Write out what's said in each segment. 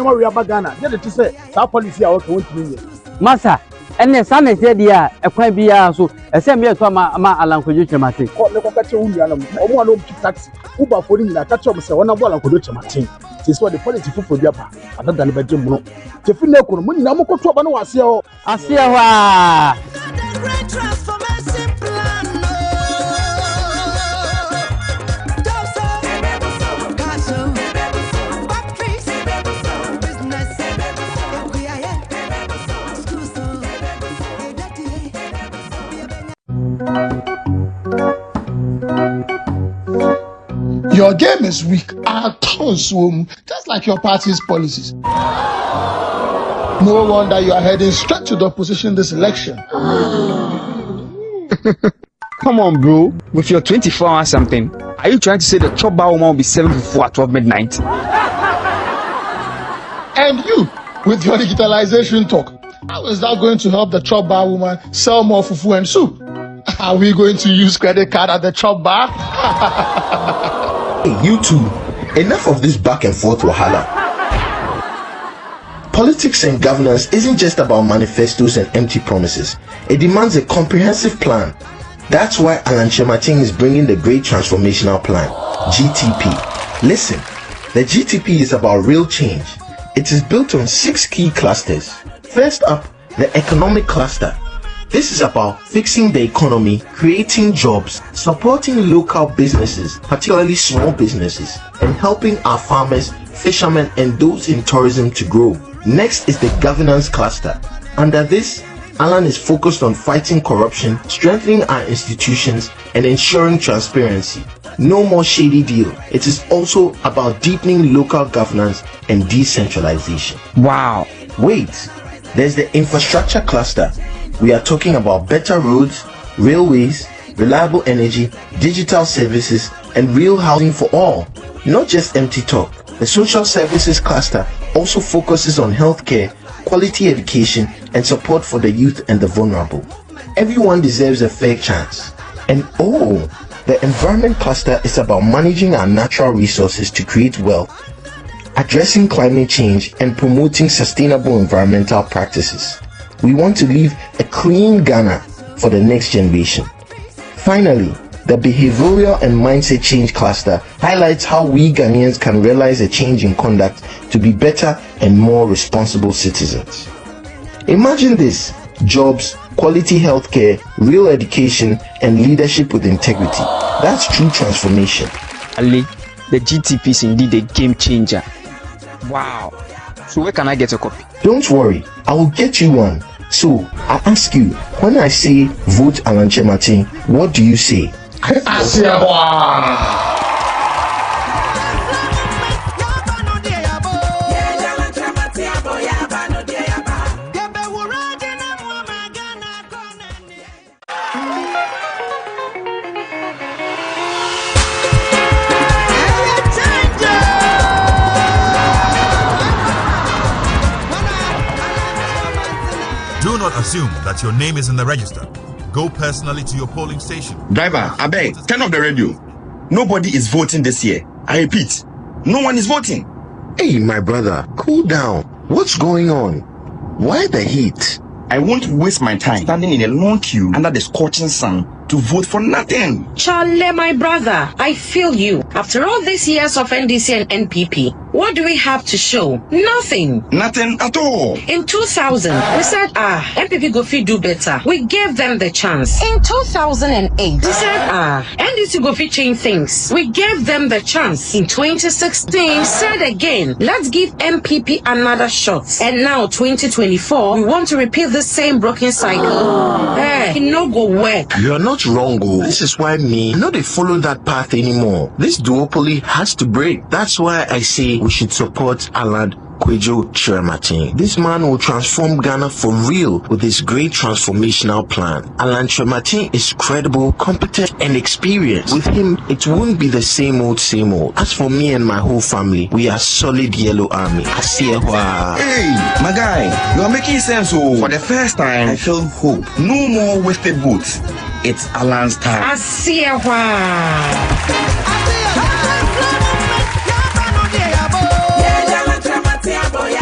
we are Bagana. Get to say, our policy are okay with me. Massa, and the son is there, a quite be so, a same year to Alan Kojucha Martin. Look at your own taxi. Uber for him, catch up, say, one of Alan Kojucha Martin. This what the policy for Japa, other than the bedroom. Jeffino, when Namoko Tobano was here, I see Your game is weak. Just like your party's policies. No wonder you are heading straight to the opposition this election. Come on, bro. With your 24 hours something, are you trying to say the chop bar woman will be 7 to 4 at 12 midnight? And you, with your digitalization talk, how is that going to help the chop bar woman sell more fufu and soup? Are we going to use credit card at the chop bar? Hey, you two, enough of this back and forth wahala. Politics and governance isn't just about manifestos and empty promises. It demands a comprehensive plan. That's why Alan Chematin is bringing the Great Transformational Plan, GTP. Listen, the GTP is about real change. It is built on 6 key clusters. First up, the economic cluster. This is about fixing the economy, creating jobs, supporting local businesses, particularly small businesses, and helping our farmers, fishermen, and those in tourism to grow. Next is the governance cluster. Under this, Alan is focused on fighting corruption, strengthening our institutions, and ensuring transparency. No more shady deal. It is also about deepening local governance and decentralization. Wow. Wait, there's the infrastructure cluster. We are talking about better roads, railways, reliable energy, digital services, and real housing for all. Not just empty talk. The social services cluster also focuses on healthcare, quality education, and support for the youth and the vulnerable. Everyone deserves a fair chance. And the environment cluster is about managing our natural resources to create wealth, addressing climate change, and promoting sustainable environmental practices. We want to leave a clean Ghana for the next generation. Finally, the behavioral and mindset change cluster highlights how we Ghanaians can realize a change in conduct to be better and more responsible citizens. Imagine this: jobs, quality healthcare, real education, and leadership with integrity. That's true transformation. Ali, the GTP is indeed a game changer. Wow. So where can I get a copy? Don't worry, I will get you one. So I ask you, when I say vote Alan Chematin, what do you say? Do not assume that your name is in the register. Go personally to your polling station. Driver, I beg, turn off the radio. Nobody is voting this year. I repeat, no one is voting. Hey, my brother, cool down. What's going on? Why the heat? I won't waste my time standing in a long queue under the scorching sun to vote for nothing. Charlie, my brother, I feel you. After all these years of NDC and NPP, what do we have to show? Nothing. Nothing at all. In 2000, we said, NPP go fit do better. We gave them the chance. In 2008, we said, NDC go fit change things. We gave them the chance. In 2016, we said again, let's give NPP another shot. And now, 2024, we want to repeat the same broken cycle. It no go work. You're not wrong, This is why me not they follow that path anymore. This duopoly has to break. That's why I say we should support Alan Chematin. This man will transform Ghana for real with his great transformational plan. Alan Chematin is credible, competent, and experienced. With him, it won't be the same old, same old. As for me and my whole family, we are solid yellow army. Hey, my guy, you are making sense. For the first time, I feel hope. No more wasted votes. It's Alan's time. Boy,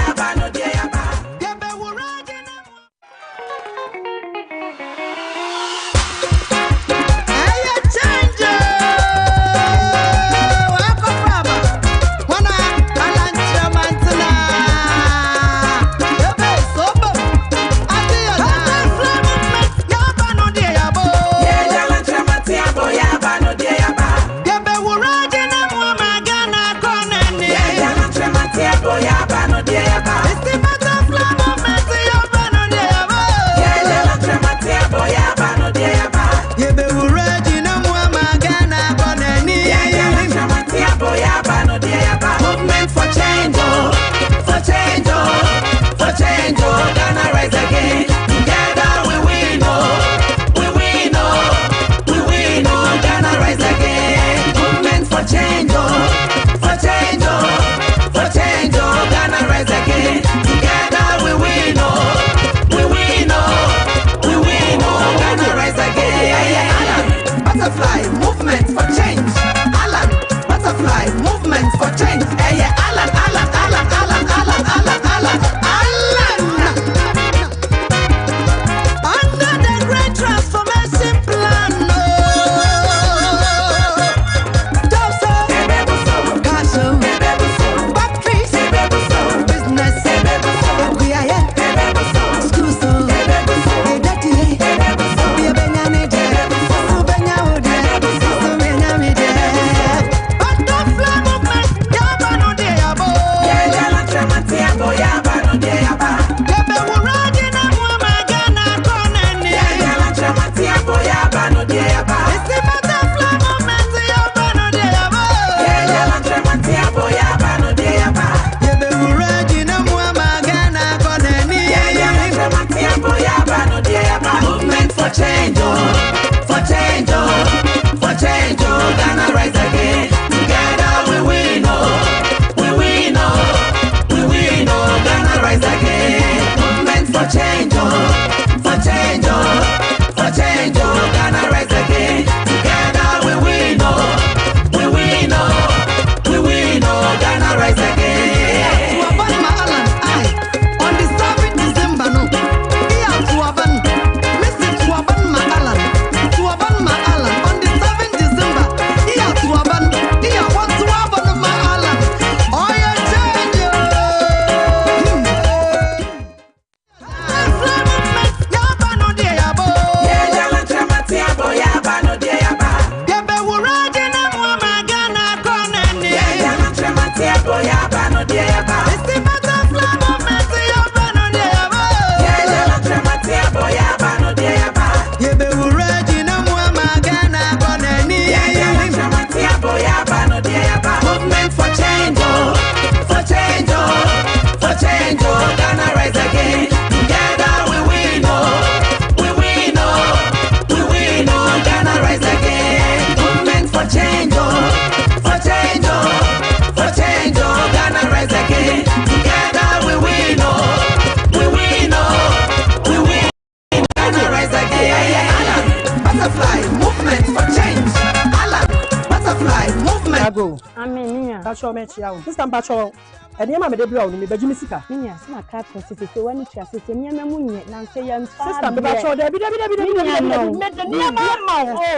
show me chia. This time pacho. And yama me debra on me beji misika. Minya na ka to sisi wani twa sisi nyama munye na nse ya nfa. Sister me pacho de bi oh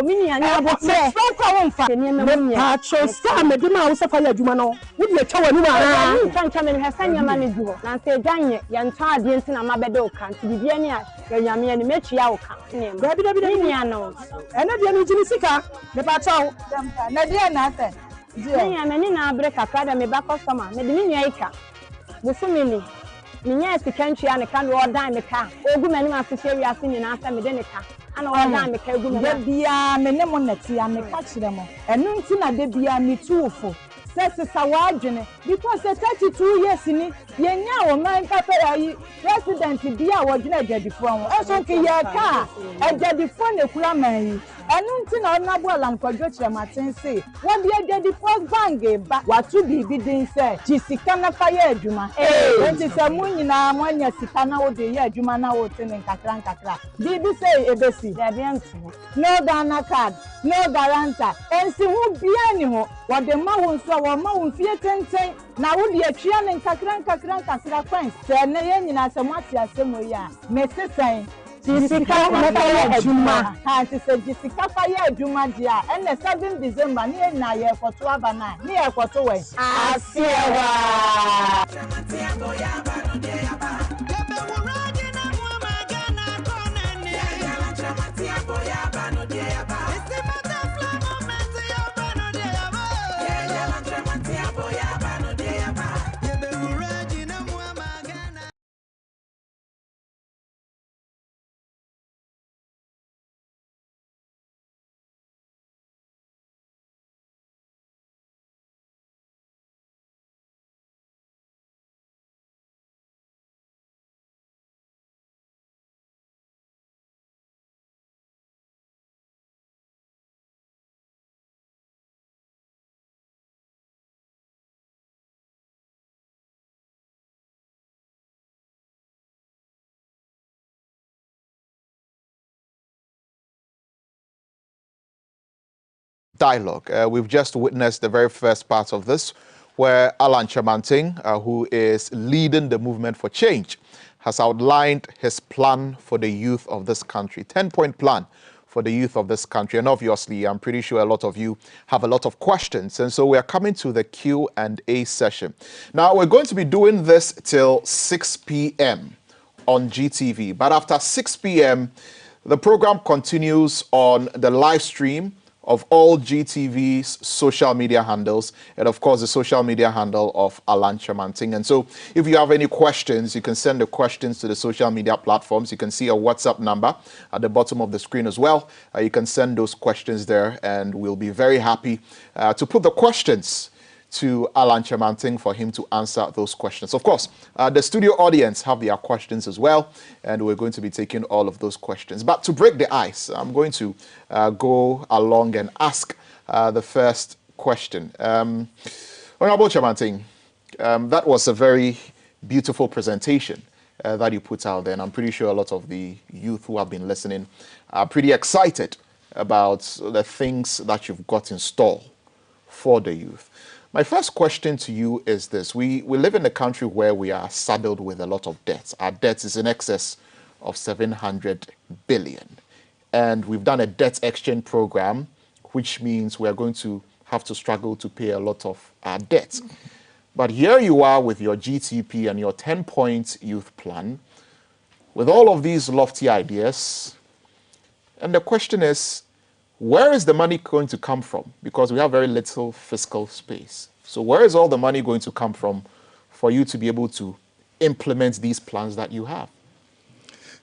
minya nya botre. Franco won fa. Me pacho sa me de ma wo se fa ya adwuma no. Wo de twa wani ma na. Nka me hesa nyama ne du ho. Na nse dwanye ya ntwa ade nti na mabede o kan. Ti bibia ne a ya nyame ne mechia o kan. Minya no. Ena de me jini sika. Me pacho. Na de na ase. Minya me ni na abre kakra da me ba customer. Me de minya ika. Busumini. Minya sika ntwa ne kan wo dan me ka. Ogu mani ma sisi wi ase nyina ase me de ne ka. Ana wo dan me ka egu me. De bia me ne mo nati a me ka kire mo. Enu nti na de bia me tuufo. Sesa wadwene because 32 years ni yenya wo man papa yi president bia wadwene adadifo ho. Eso nke ye ka adadifo ne kura man yi. Enu nti na ona bo alam kwadwo kire maten se wo de adadifo bange ba watu bibi din se jisika na fa ye adwuma. Enti se mu nyina mo anya sika na wo de ye adwuma na wo tene nkakra. Bibi se ebesi. De bia ntu. No Ghana card, no guarantor. Ensi hu bia ni ho. Wo de ma wo nso wo ma wo fie tenten na wo de atwia ne nkakra kwan. Se ne ye nyina se mo ate asemo ya. Me sesan jisika na fa ye adwuma. Ha ti se jisika fa ye adwuma dia. Ene 7 December ni na ye kwoto aba na. Ni ye kwoto we. Asiewa. Dialogue. We've just witnessed the very first part of this, where Alan Chamanting, who is leading the movement for change, has outlined his plan for the youth of this country, 10-point plan for the youth of this country. And obviously, I'm pretty sure a lot of you have a lot of questions. And so we are coming to the Q&A session. Now, we're going to be doing this till 6 p.m. on GTV. But after 6 p.m., the program continues on the live stream of all GTV's social media handles, and of course the social media handle of Alan Chamanting. And so if you have any questions, you can send the questions to the social media platforms. You can see a WhatsApp number at the bottom of the screen as well. You can send those questions there, and we'll be very happy to put the questions to Alan Chamanting for him to answer those questions. Of course, the studio audience have their questions as well, and we're going to be taking all of those questions. But to break the ice, I'm going to go along and ask the first question. Honorable Chamanting, that was a very beautiful presentation that you put out there, and I'm pretty sure a lot of the youth who have been listening are pretty excited about the things that you've got in store for the youth. My first question to you is this. We live in a country where we are saddled with a lot of debts. Our debt is in excess of 700 billion. And we've done a debt exchange program, which means we're going to have to struggle to pay a lot of our debts. But here you are with your GTP and your 10-point youth plan, with all of these lofty ideas. And the question is, where is the money going to come from? Because we have very little fiscal space. So where is all the money going to come from for you to be able to implement these plans that you have?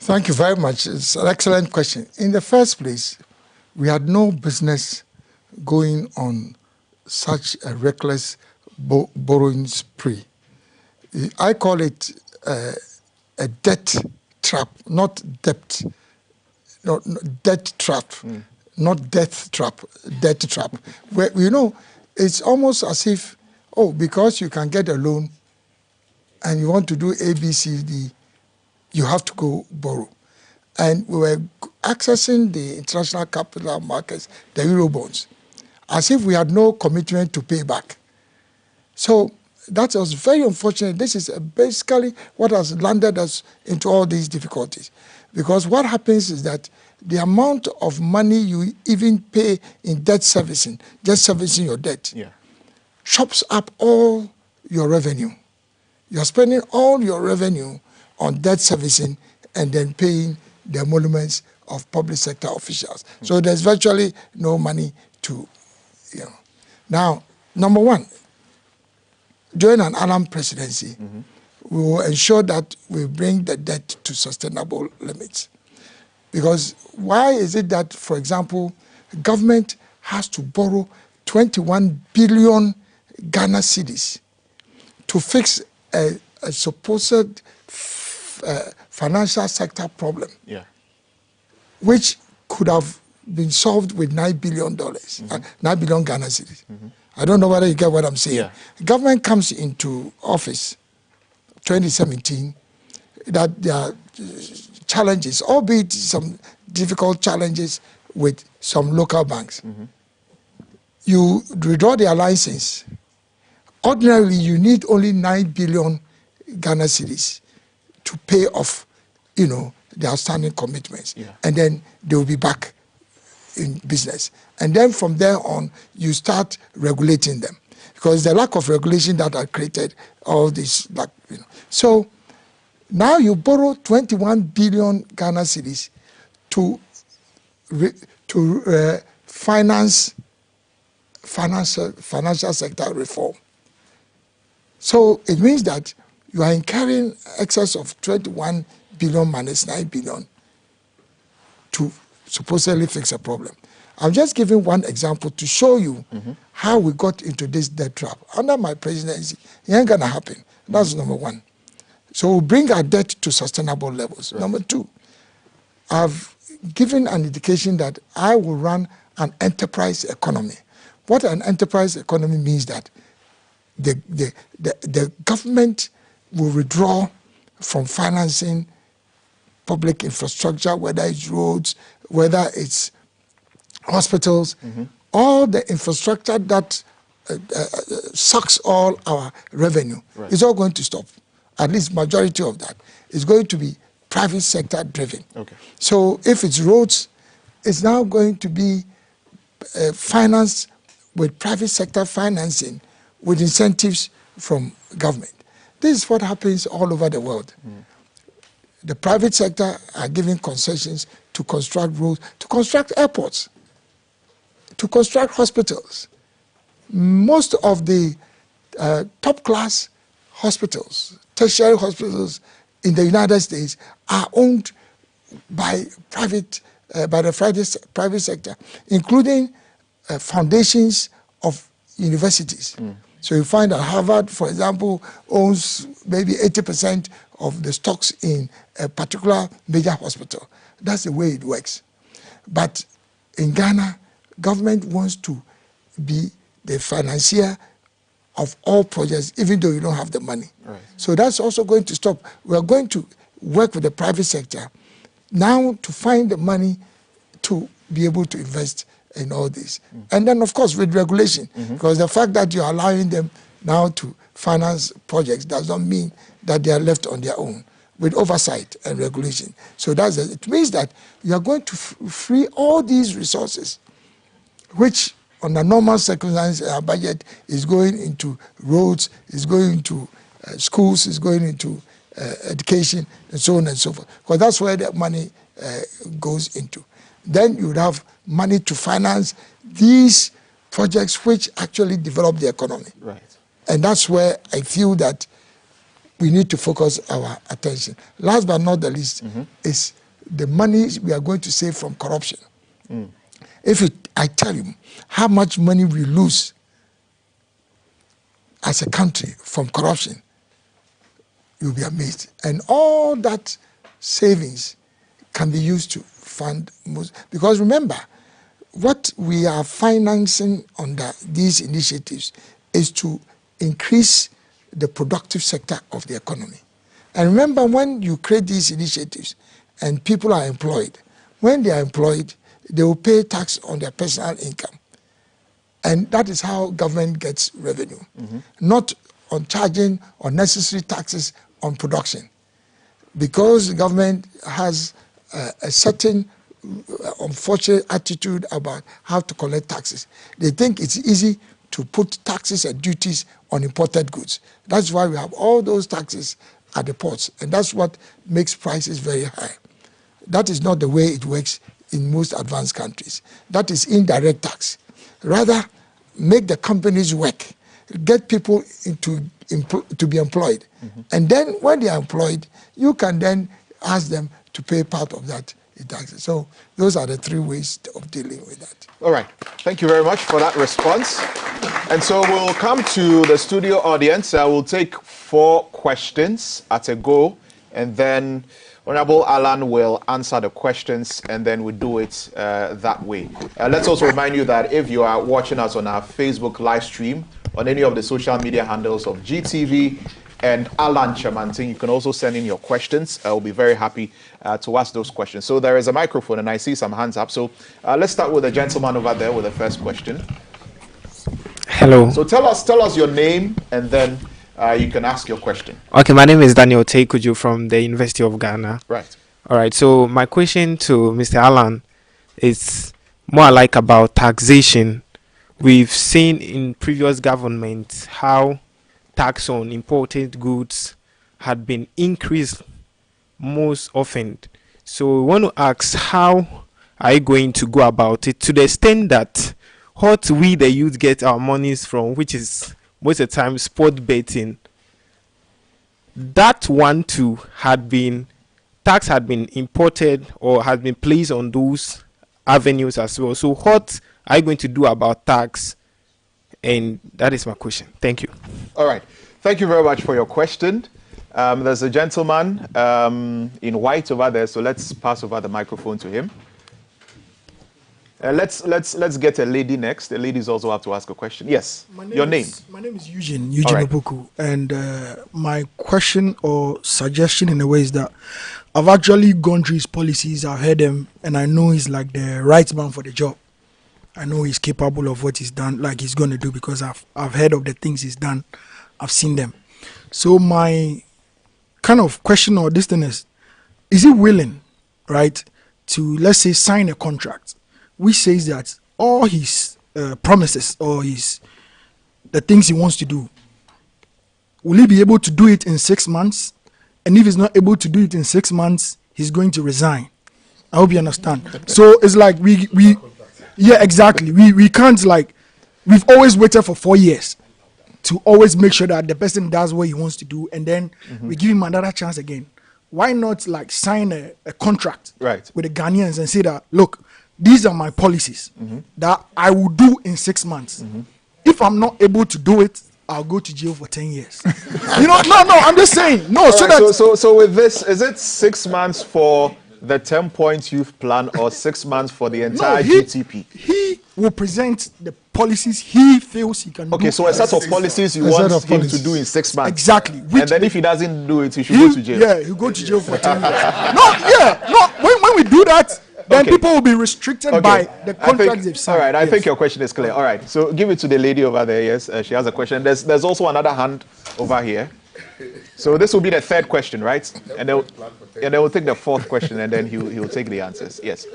Thank you very much. It's an excellent question. In the first place, we had no business going on such a reckless borrowing spree. I call it a debt trap, not debt, no, debt trap. Not death trap, debt trap. Where, you know, it's almost as if, oh, because you can get a loan and you want to do A, B, C, D, you have to go borrow. And we were accessing the international capital markets, the Eurobonds, as if we had no commitment to pay back. So that was very unfortunate. This is basically what has landed us into all these difficulties. Because what happens is that the amount of money you even pay in debt servicing, just servicing your debt, chops up all your revenue. You're spending all your revenue on debt servicing and then paying the emoluments of public sector officials. So there's virtually no money to, Now, number one, during an Alam presidency, we will ensure that we bring the debt to sustainable limits. Because why is it that, for example, government has to borrow 21 billion Ghana cedis to fix a supposed financial sector problem, which could have been solved with $9 billion, 9 billion Ghana cedis. I don't know whether you get what I'm saying. Government comes into office 2017, that there are challenges, albeit some difficult challenges with some local banks. You withdraw their license. Ordinarily, you need only 9 billion Ghana cedis to pay off, the outstanding commitments. And then they will be back in business. And then from there on, you start regulating them. Because the lack of regulation that had created all this, So now you borrow 21 billion Ghana cedis to finance financial sector reform. So it means that you are incurring excess of 21 billion minus 9 billion to supposedly fix a problem. I'm just giving one example to show you how we got into this debt trap. Under my presidency, it ain't gonna happen. That's number one. So we'll bring our debt to sustainable levels. Number two, I've given an indication that I will run an enterprise economy. What an enterprise economy means that the government will withdraw from financing public infrastructure, whether it's roads, whether it's hospitals, all the infrastructure that sucks all our revenue is all going to stop. At least majority of that is going to be private sector driven. So if it's roads, it's now going to be financed with private sector financing with incentives from government. This is what happens all over the world. The private sector are giving concessions to construct roads, to construct airports, to construct hospitals. Most of the top-class hospitals, tertiary hospitals in the United States are owned by the private sector, including foundations of universities. So you find that Harvard, for example, owns maybe 80% of the stocks in a particular major hospital. That's the way it works. But in Ghana, government wants to be the financier of all projects, even though you don't have the money. So that's also going to stop. We are going to work with the private sector now to find the money to be able to invest in all this. And then, of course, with regulation, because the fact that you're allowing them now to finance projects does not mean that they are left on their own, with oversight and regulation. So it means that you are going to free all these resources, which under normal circumstances, our budget is going into roads, is going into schools, is going into education, and so on and so forth. Because that's where the money goes into. Then you would have money to finance these projects which actually develop the economy. And that's where I feel that we need to focus our attention. Last but not the least is the money we are going to save from corruption. I tell you how much money we lose as a country from corruption, you'll be amazed. And all that savings can be used to fund most. Because remember, what we are financing under these initiatives is to increase the productive sector of the economy. And remember, when you create these initiatives and people are employed, when they are employed, they will pay tax on their personal income. And that is how government gets revenue, not on charging unnecessary taxes on production. Because the government has a certain unfortunate attitude about how to collect taxes. They think it's easy to put taxes and duties on imported goods. That's why we have all those taxes at the ports, and that's what makes prices very high. That is not the way it works in most advanced countries. That is indirect tax. Rather, make the companies work, get people to be employed. And then when they are employed, you can then ask them to pay part of that in taxes. So those are the three ways of dealing with that. All right. Thank you very much for that response. And so we'll come to the studio audience. I will take 4 questions at a go, and then Honorable Alan will answer the questions, and then we do it that way. Let's also remind you that if you are watching us on our Facebook live stream, on any of the social media handles of GTV and Alan Chamanting, you can also send in your questions. I will be very happy to ask those questions. So there is a microphone, and I see some hands up. So let's start with the gentleman over there with the first question. Hello. So tell us your name, and then you can ask your question. Okay, my name is Daniel Teikuju from the University of Ghana. Right. All right, so my question to Mr. Alan is more like about taxation. We've seen in previous governments how tax on imported goods had been increased most often. So we want to ask, how are you going to go about it to the extent that what we the youth get our monies from, which is most of the time sport betting, that one too tax had been imported or had been placed on those avenues as well. So what are you going to do about tax? And that is my question. Thank you. All right. Thank you very much for your question. There's a gentleman in white over there, so let's pass over the microphone to him. Let's get a lady next. The ladies also have to ask a question. Yes, your name. My name is Eugene Obuku, and my question or suggestion in a way is that I've actually gone through his policies. I've heard them, and I know he's like the right man for the job. I know he's capable of what he's done, like he's going to do, because I've heard of the things he's done. I've seen them. So my kind of question or this thing is he willing, right, to, let's say, sign a contract which says that all his promises or the things he wants to do, will he be able to do it in 6 months? And if he's not able to do it in 6 months, he's going to resign. I hope you understand. So it's like yeah, exactly. We can't, like, we've always waited for 4 years to always make sure that the person does what he wants to do, and then we give him another chance again. Why not, like, sign a contract with the Ghanaians and say that, look, these are my policies that I will do in 6 months. If I'm not able to do it, I'll go to jail for 10 years. No, I'm just saying. No, so right, that so with this, is it 6 months for the 10-point youth plan or 6 months for the entire GTP? He will present the policies he feels he can do. Okay, so a set of policies you want him to do in 6 months. Exactly. And then if he doesn't do it, he should go to jail. Yeah, he'll go to jail for 10 years. When we do that, then people will be restricted by the contracts they've signed. All right, I think your question is clear. All right, so give it to the lady over there. Yes, she has a question. There's also another hand over here. So this will be the third question, right? And they will take the fourth question, and then he'll take the answers. Yes.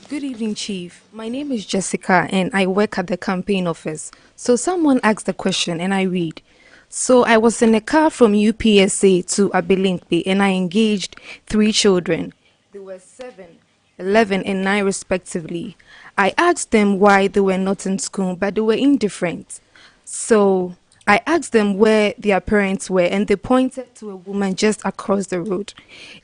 Good evening, Chief. My name is Jessica, and I work at the campaign office. So someone asked the question, and I read. So I was in a car from UPSA to Abilinkpe, and I engaged 3 children. They were 7, 11, and 9 respectively. I asked them why they were not in school, but they were indifferent. So I asked them where their parents were, and they pointed to a woman just across the road.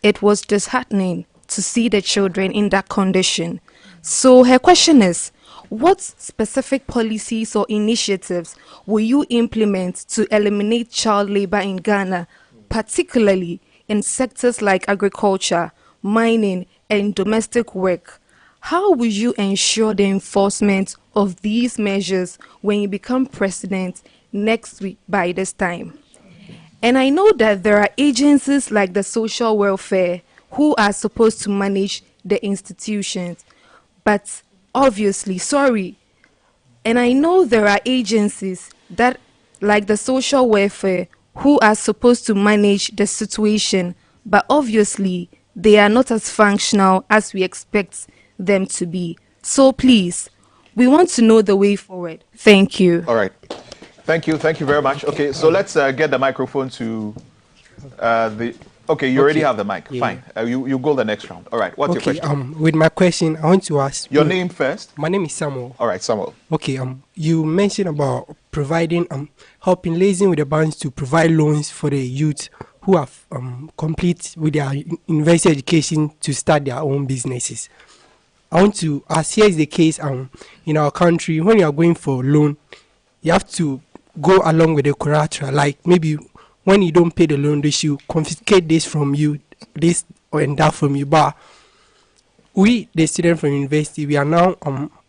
It was disheartening to see the children in that condition. So her question is, what specific policies or initiatives will you implement to eliminate child labor in Ghana, particularly in sectors like agriculture, mining, and domestic work? How will you ensure the enforcement of these measures when you become president next week by this time? And I know that there are agencies like the social welfare who are supposed to manage the institutions, but obviously, And I know there are agencies that, like the social welfare, who are supposed to manage the situation, but obviously they are not as functional as we expect them to be. So please, we want to know the way forward. Thank you. All right. Thank you very much. Okay, so let's get the microphone to the... Okay, you already have the mic. Yeah. Fine. You go the next round. All right, what's your question? With my question, I want to ask... Your name first? My name is Samuel. All right, Samuel. Okay, you mentioned about providing, helping liaising with the banks to provide loans for the youth who have complete with their university education to start their own businesses. I want to ask, here is the case in our country, when you are going for a loan, you have to go along with the collateral, like maybe when you don't pay the loan, they should confiscate this from you, this and that from you. But we, the students from university, we are now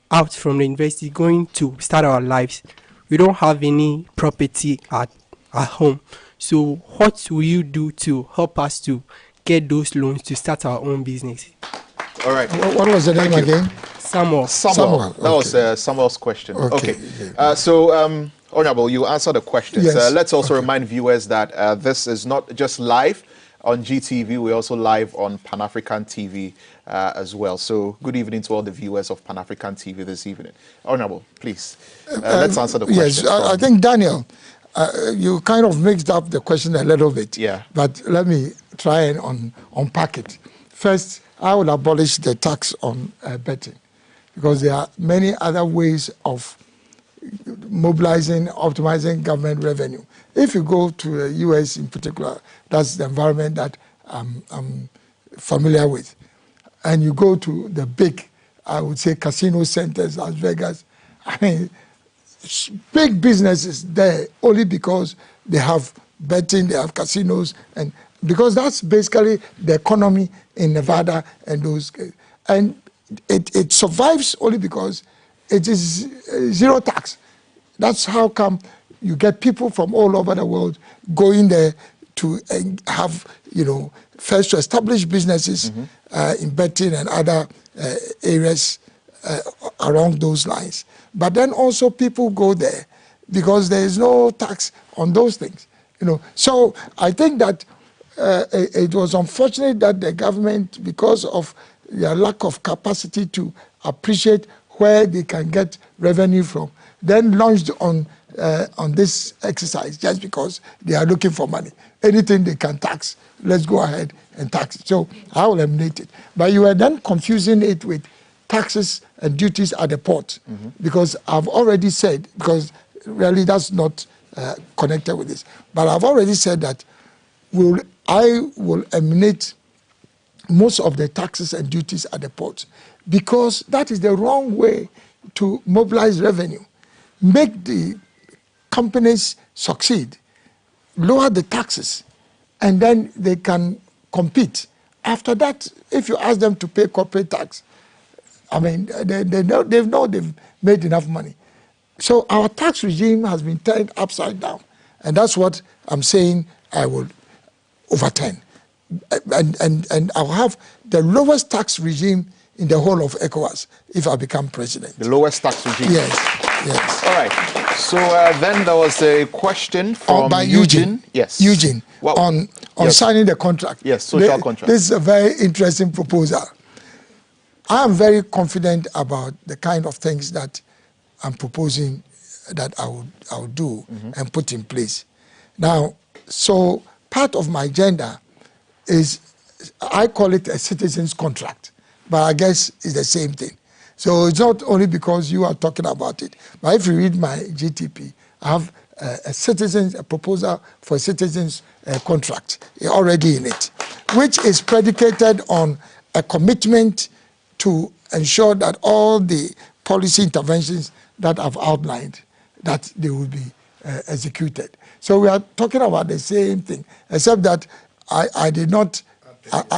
out from the university going to start our lives. We don't have any property at home. So what will you do to help us to get those loans to start our own business? All right. What was the name again? Samuel. That was Samuel's question. Okay. So, Honorable, you answered the questions. Yes. Let's also remind viewers that this is not just live on GTV. We're also live on Pan-African TV as well. So good evening to all the viewers of Pan-African TV this evening. Honorable, please, let's answer the question. Yes, I think, Daniel, you kind of mixed up the question a little bit. Yeah. But let me try and unpack it. First, I will abolish the tax on betting, because there are many other ways of mobilizing, optimizing government revenue. If you go to the US in particular, that's the environment that I'm familiar with, and you go to the big, I would say, casino centers, Las Vegas, I mean, big businesses there only because they have betting, they have casinos, and because that's basically the economy in Nevada and those, and it survives only because it is zero tax. That's how come you get people from all over the world going there to have, first to establish businesses in betting and other areas along those lines. But then also people go there because there is no tax on those things. So I think that it was unfortunate that the government, because of their lack of capacity to appreciate where they can get revenue from, then launched on this exercise just because they are looking for money. Anything they can tax, let's go ahead and tax it. So I will eliminate it. But you are then confusing it with taxes and duties at the port, because I've already said, because really that's not connected with this, but I've already said that I will eliminate most of the taxes and duties at the port, because that is the wrong way to mobilize revenue. Make the companies succeed, lower the taxes, and then they can compete. After that, if you ask them to pay corporate tax, I mean, they know they've made enough money. So our tax regime has been turned upside down, and that's what I'm saying I will overturn. And I'll have the lowest tax regime in the whole of ECOWAS if I become president. The lowest tax regime? Yes. All right. So then there was a question from by Eugene. Yes. Eugene, well, on yes. signing the contract. Yes, social contract. This is a very interesting proposal. I am very confident about the kind of things that I'm proposing that I will do and put in place. Now, so part of my agenda is, I call it a citizen's contract, but I guess it's the same thing. So it's not only because you are talking about it, but if you read my GTP, I have a proposal for a citizen's contract already in it, which is predicated on a commitment to ensure that all the policy interventions that I've outlined, that they will be executed. So we are talking about the same thing, except that I did not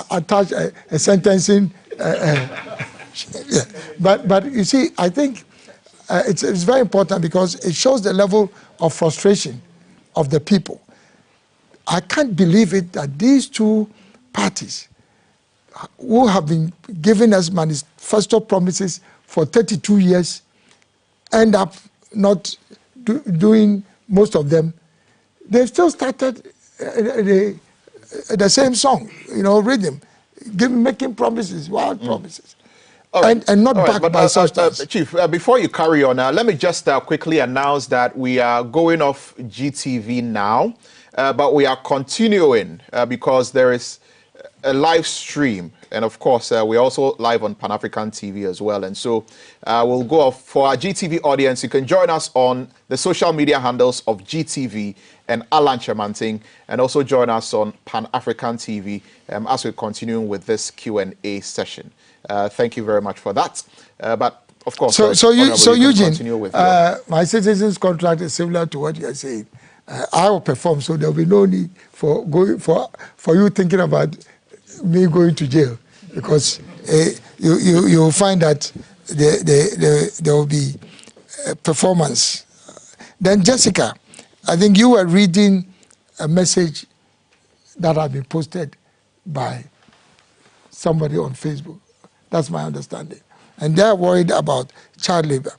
attach a sentencing. But you see, I think it's very important because it shows the level of frustration of the people. I can't believe it that these two parties who have been giving us manifesto promises for 32 years end up not doing most of them, they still started the same song, rhythm, making promises, wild promises. Right. And not backed by substance. Chief, before you carry on, let me just quickly announce that we are going off GTV now, but we are continuing because there is a live stream. And of course, we're also live on Pan-African TV as well. And so we'll go off. For our GTV audience, you can join us on the social media handles of GTV and Alan Chemanting, and also join us on Pan-African TV as we're continuing with this Q&A session. Thank you very much for that. But of course, so Eugene, with my citizen's contract is similar to what you are saying. I will perform, so there will be no need for you thinking about me going to jail, because you will find that there will be performance. Then Jessica, I think you were reading a message that had been posted by somebody on Facebook. That's my understanding. And they're worried about child labor.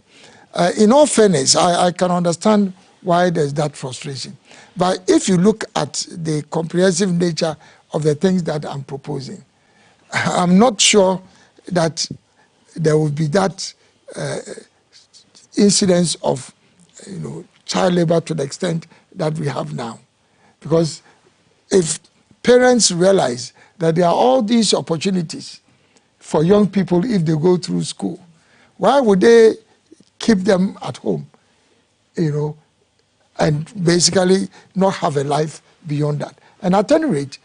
In all fairness, I can understand why there's that frustration. But if you look at the comprehensive nature of the things that I'm proposing, I'm not sure that there will be that incidence of child labor to the extent that we have now. Because if parents realize that there are all these opportunities for young people if they go through school, why would they keep them at home, and basically not have a life beyond that? And at any rate,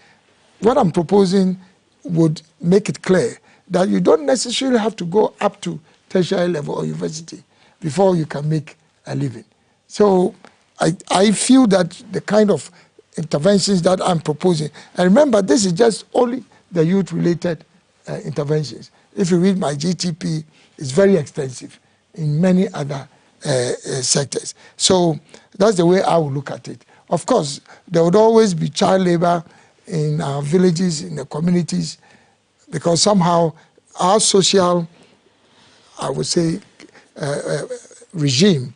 what I'm proposing would make it clear that you don't necessarily have to go up to tertiary level or university before you can make a living. So I feel that the kind of interventions that I'm proposing, and remember, this is just only the youth-related interventions. If you read my GTP, it's very extensive in many other sectors. So that's the way I would look at it. Of course, there would always be child labor in our villages, in the communities, because somehow our social, I would say, regime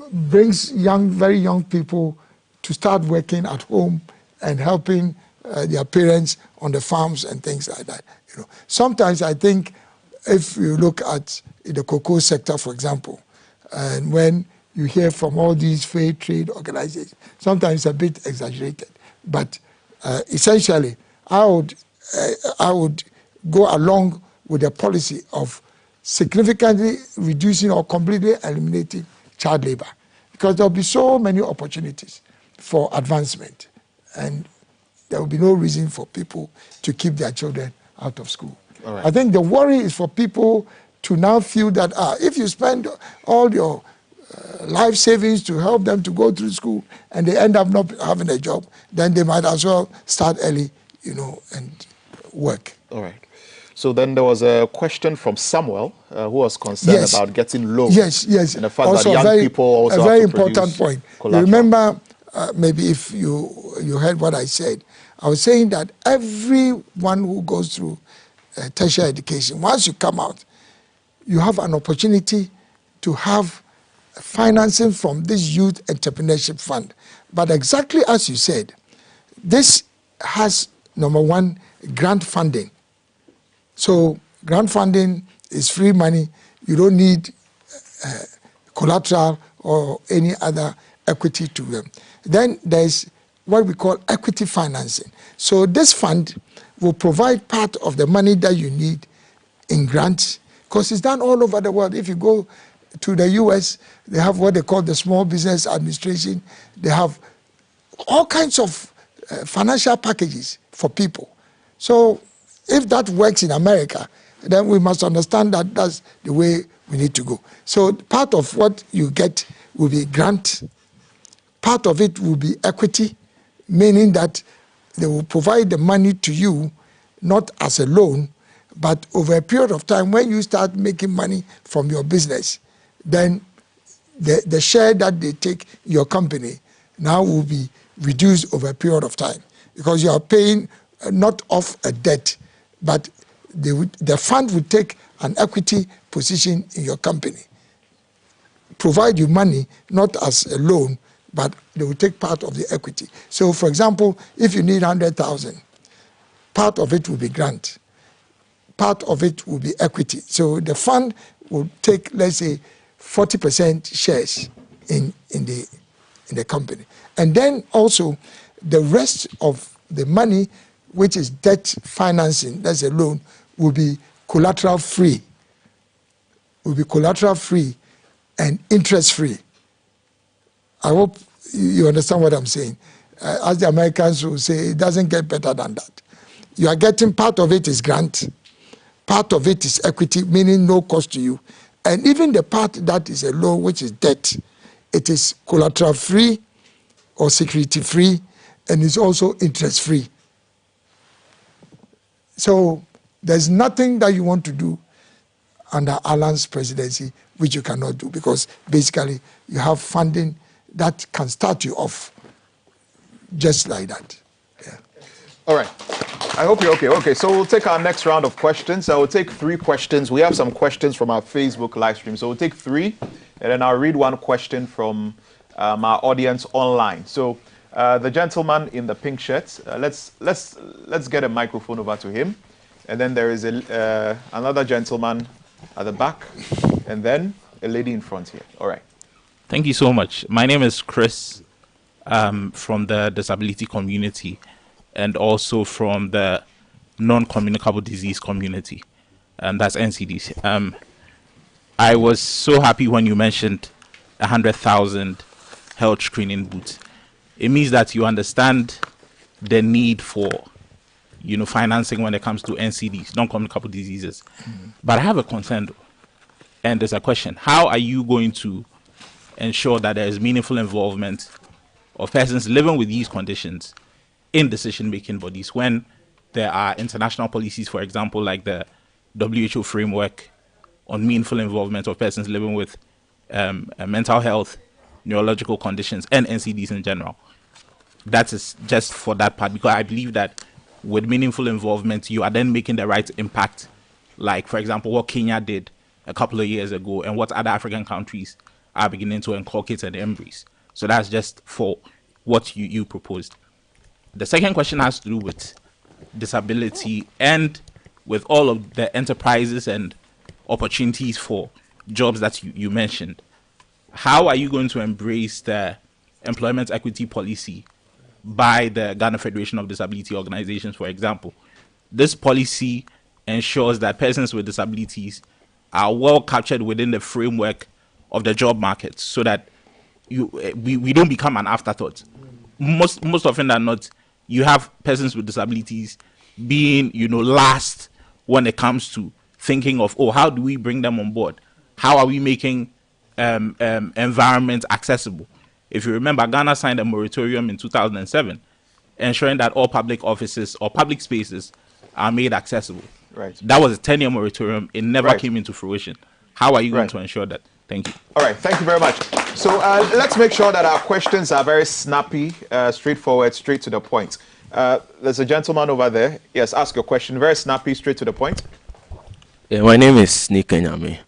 brings very young people to start working at home and helping their parents on the farms and things like that. Sometimes I think if you look at the cocoa sector, for example, and when you hear from all these fair trade organizations, sometimes it's a bit exaggerated. But essentially, I would go along with the policy of significantly reducing or completely eliminating child labor, because there will be so many opportunities for advancement, and there will be no reason for people to keep their children out of school. Right. I think the worry is for people to now feel that if you spend all your life savings to help them to go through school and they end up not having a job, then they might as well start early, and work. All right. So then there was a question from Samuel who was concerned about getting loans. Yes. And the fact also that young people also a very have to important point. Collateral. You remember, maybe if you heard what I said, I was saying that everyone who goes through tertiary education, once you come out, you have an opportunity to have financing from this Youth Entrepreneurship Fund. But exactly as you said, this has, number one, grant funding. So grant funding is free money. You don't need collateral or any other equity to them. Then there's what we call equity financing. So this fund will provide part of the money that you need in grants, because it's done all over the world. If you go to the US, they have what they call the Small Business Administration. They have all kinds of financial packages for people. So if that works in America, then we must understand that that's the way we need to go. So part of what you get will be grant. Part of it will be equity, meaning that they will provide the money to you, not as a loan, but over a period of time when you start making money from your business, then the share that they take in your company now will be reduced over a period of time, because you are paying not off a debt, but the fund would take an equity position in your company. provide you money, not as a loan, but they will take part of the equity. So, for example, if you need 100,000, part of it will be grant, part of it will be equity. So the fund will take, let's say, 40% shares in the company. And then also the rest of the money, which is debt financing, that's a loan, will be collateral free. Will be collateral free and interest free. I hope you understand what I'm saying. As the Americans will say, it doesn't get better than that. You are getting part of it is grant, part of it is equity, meaning no cost to you. And even the part that is a loan, which is debt, it is collateral free or security free, and it's also interest free. So there's nothing that you want to do under Alan's presidency which you cannot do, because basically you have funding that can start you off just like that. Yeah. All right. I hope you're okay. Okay, so we'll take our next round of questions. I will take 3 questions. We have some questions from our Facebook live stream. So we'll take 3, and then I'll read 1 question from our audience online. So the gentleman in the pink shirt, let's get a microphone over to him. And then there is another gentleman at the back, and then a lady in front here. All right. Thank you so much. My name is Chris from the disability community and also from the non-communicable disease community, and that's NCDs. I was so happy when you mentioned 100,000 health screening booths. It means that you understand the need for financing when it comes to NCDs, non-communicable diseases. But I have a concern, and there's a question. How are you going to ensure that there is meaningful involvement of persons living with these conditions in decision-making bodies when there are international policies, for example, like the WHO framework on meaningful involvement of persons living with mental health, neurological conditions, and NCDs in general? That is just for that part, because I believe that with meaningful involvement, you are then making the right impact, like, for example, what Kenya did a couple of years ago and what other African countries are beginning to inculcate and embrace. So that's just for what you proposed. The second question has to do with disability and with all of the enterprises and opportunities for jobs that you mentioned. How are you going to embrace the employment equity policy by the Ghana Federation of Disability Organizations, for example? This policy ensures that persons with disabilities are well captured within the framework of the job market, so that we don't become an afterthought. Most often than not, you have persons with disabilities being last when it comes to thinking of, how do we bring them on board? How are we making environment accessible? If you remember, Ghana signed a moratorium in 2007, ensuring that all public offices or public spaces are made accessible. Right. That was a 10-year moratorium. It never came into fruition. How are you going to ensure that? Thank you. All right. Thank you very much. So let's make sure that our questions are very snappy, straightforward, straight to the point. There's a gentleman over there. Yes, ask your question. Very snappy, straight to the point. Yeah, my name is Nick Kenyame.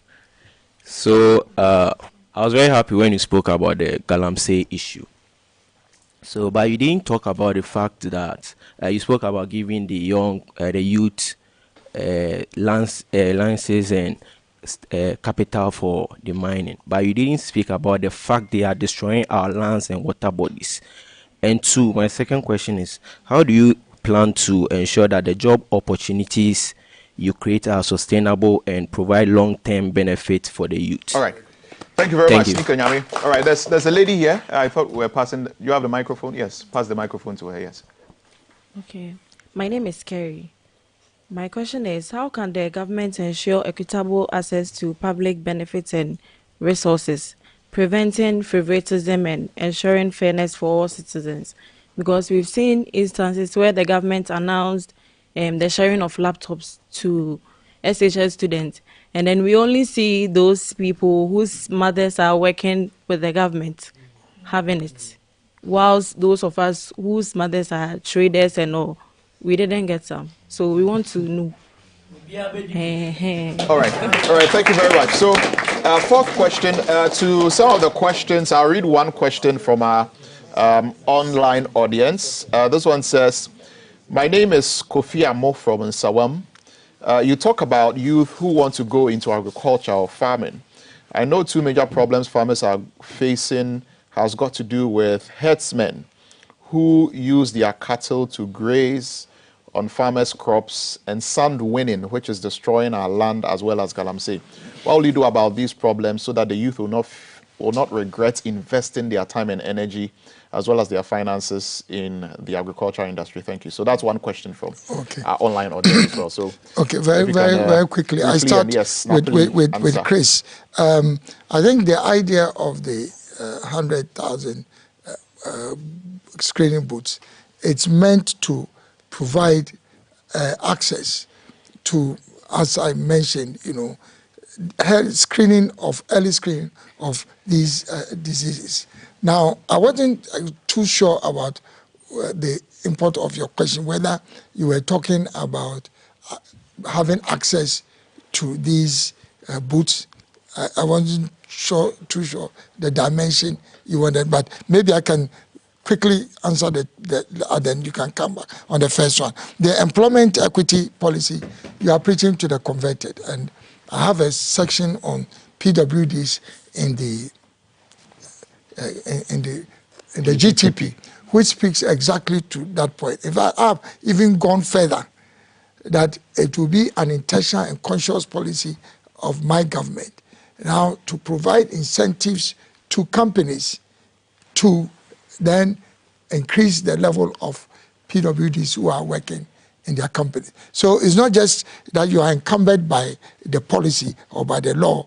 So I was very happy when you spoke about the galamsey issue. So, but you didn't talk about the fact that you spoke about giving the young, the youth, lances and capital for the mining. But you didn't speak about the fact they are destroying our lands and water bodies. And 2, my second question is, how do you plan to ensure that the job opportunities you create are sustainable and provide long-term benefit for the youth? All right. Thank you very much, Nika Nyame. All right, there's a lady here. I thought we were passing. You have the microphone? Yes, pass the microphone to her, yes. Okay. My name is Kerry. My question is, how can the government ensure equitable access to public benefits and resources, preventing favoritism and ensuring fairness for all citizens? Because we've seen instances where the government announced the sharing of laptops to SHS students, and then we only see those people whose mothers are working with the government having it, whilst those of us whose mothers are traders and all, we didn't get some. So we want to know. All right. Thank you very much. So Fourth question. To some of the questions, I'll read one question from our online audience. This one says, my name is Kofi Amo from Nsawam. You talk about youth who want to go into agriculture or farming. I know two major problems farmers are facing has got to do with herdsmen who use their cattle to graze on farmers' crops, and sand winning, which is destroying our land as well as galamsey. What will you do about these problems so that the youth will not regret investing their time and energy as well as their finances in the agriculture industry? Thank you. So that's one question from our online audience as well. So very quickly. I start with Chris. I think the idea of the 100,000 screening booths, it's meant to provide access to, as I mentioned, early screening of these diseases. Now, I wasn't too sure about the import of your question, whether you were talking about having access to these booths. I wasn't too sure the dimension you wanted, but maybe I can quickly answer then you can come back on the first one. The employment equity policy, you are preaching to the converted, and I have a section on PWDs in the GTP, which speaks exactly to that point. In fact, I've even gone further, that it will be an intentional and conscious policy of my government now to provide incentives to companies to then increase the level of PWDs who are working in their company. So it's not just that you are encumbered by the policy or by the law,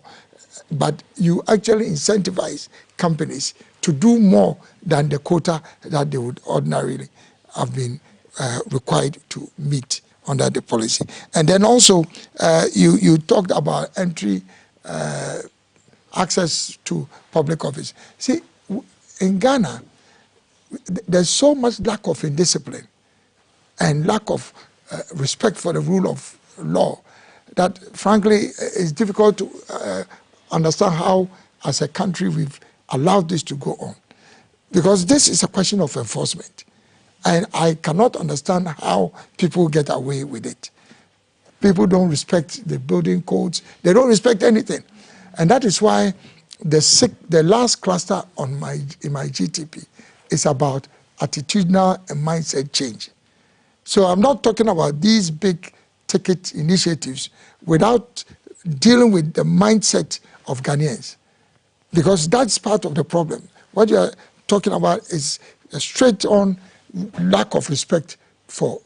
but you actually incentivize companies to do more than the quota that they would ordinarily have been required to meet under the policy. And then also, you talked about entry, access to public office. See, in Ghana, there's so much lack of indiscipline and lack of respect for the rule of law that, frankly, it's difficult to understand how, as a country, we've allowed this to go on. Because this is a question of enforcement. And I cannot understand how people get away with it. People don't respect the building codes. They don't respect anything. And that is why the last cluster in my GTP is about attitudinal and mindset change. So I'm not talking about these big ticket initiatives without dealing with the mindset of Ghanaians, because that's part of the problem. What you're talking about is a straight-on lack of respect for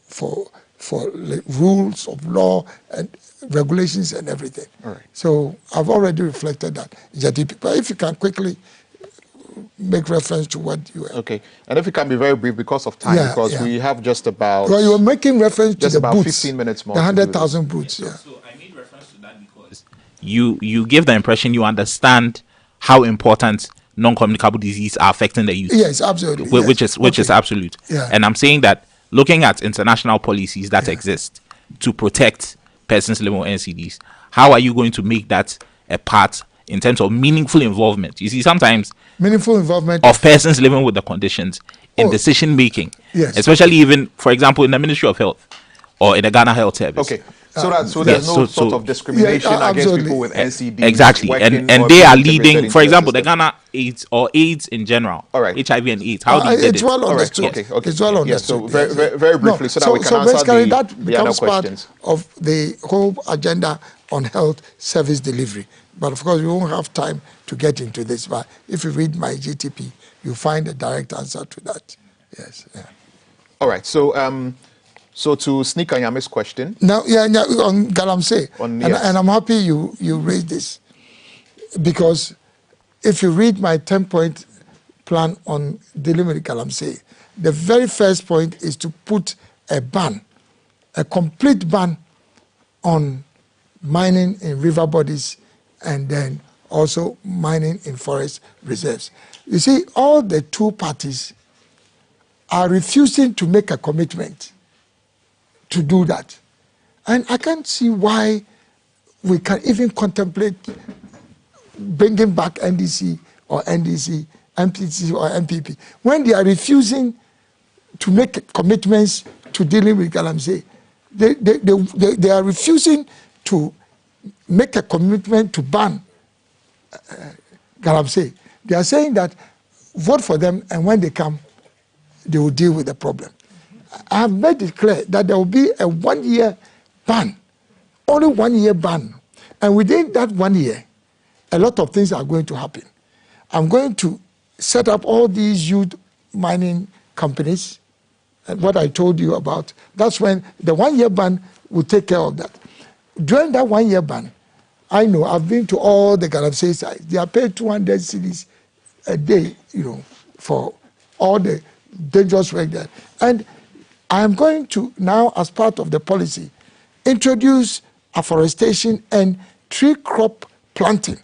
rules of law and regulations and everything. All right. So I've already reflected that. But if you can quickly make reference to what you were. Okay. And if you can be very brief because of time, because we have just about... Well, you were making reference to the boots. 15 minutes more. The 100,000 boots, So I made reference to that because you give the impression you understand how important non-communicable diseases are affecting the youth. Yes, absolutely. Which is absolute. Yeah. And I'm saying that looking at international policies that exist to protect persons living with NCDs, how are you going to make that a part in terms of meaningful involvement? You see, sometimes meaningful involvement of persons living with the conditions in decision making, yes, especially even, for example, in the Ministry of Health or in the Ghana Health Service. Okay. So there's no sort of discrimination against people with NCD. Exactly. And they are leading, for example, the Ghana AIDS or AIDS in general. All right. HIV and AIDS. How do you get it's well understood. Okay. It's well understood. So very briefly, so that we can answer basically that becomes other questions. Part of the whole agenda on health service delivery. But of course, we won't have time to get into this. But if you read my GTP, you'll find a direct answer to that. Yes. Yeah. All right. So to sneak on Yame's question. Now, on Galamsey. And I'm happy you raised this. Because if you read my 10-point plan on dealing with Galamsey, the very first point is to put a ban, a complete ban on mining in river bodies and then also mining in forest reserves. You see, all the two parties are refusing to make a commitment to do that. And I can't see why we can even contemplate bringing back NDC or NDC, MPC or MPP, when they are refusing to make commitments to dealing with galamsey, they are refusing to make a commitment to ban galamsey. They are saying that vote for them, and when they come, they will deal with the problem. I have made it clear that there will be a 1 year ban, only 1 year ban. And within that 1 year, a lot of things are going to happen. I'm going to set up all these youth mining companies, and what I told you about. That's when the 1 year ban will take care of that. During that 1 year ban, I know I've been to all the galamsey sites. They are paid 200 cedis a day, for all the dangerous work there. And I am going to now, as part of the policy, introduce afforestation and tree crop planting,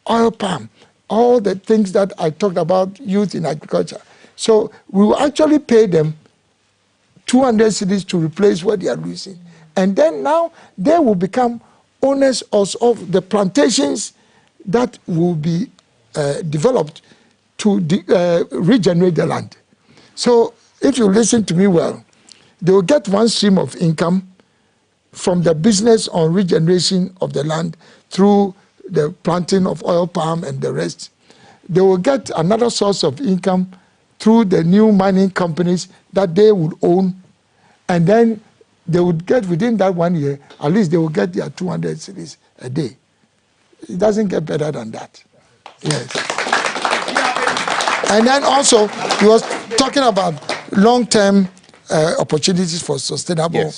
oil palm, all the things that I talked about, youth in agriculture. So we will actually pay them 200 cedis to replace what they are losing. And then now they will become owners of the plantations that will be developed to regenerate the land. So if you listen to me well, they will get one stream of income from the business on regeneration of the land through the planting of oil palm and the rest. They will get another source of income through the new mining companies that they would own, and then they would get, within that 1 year, at least they will get their 200 cedis a day. It doesn't get better than that. Yes. And then also, he was talking about long-term opportunities for sustainable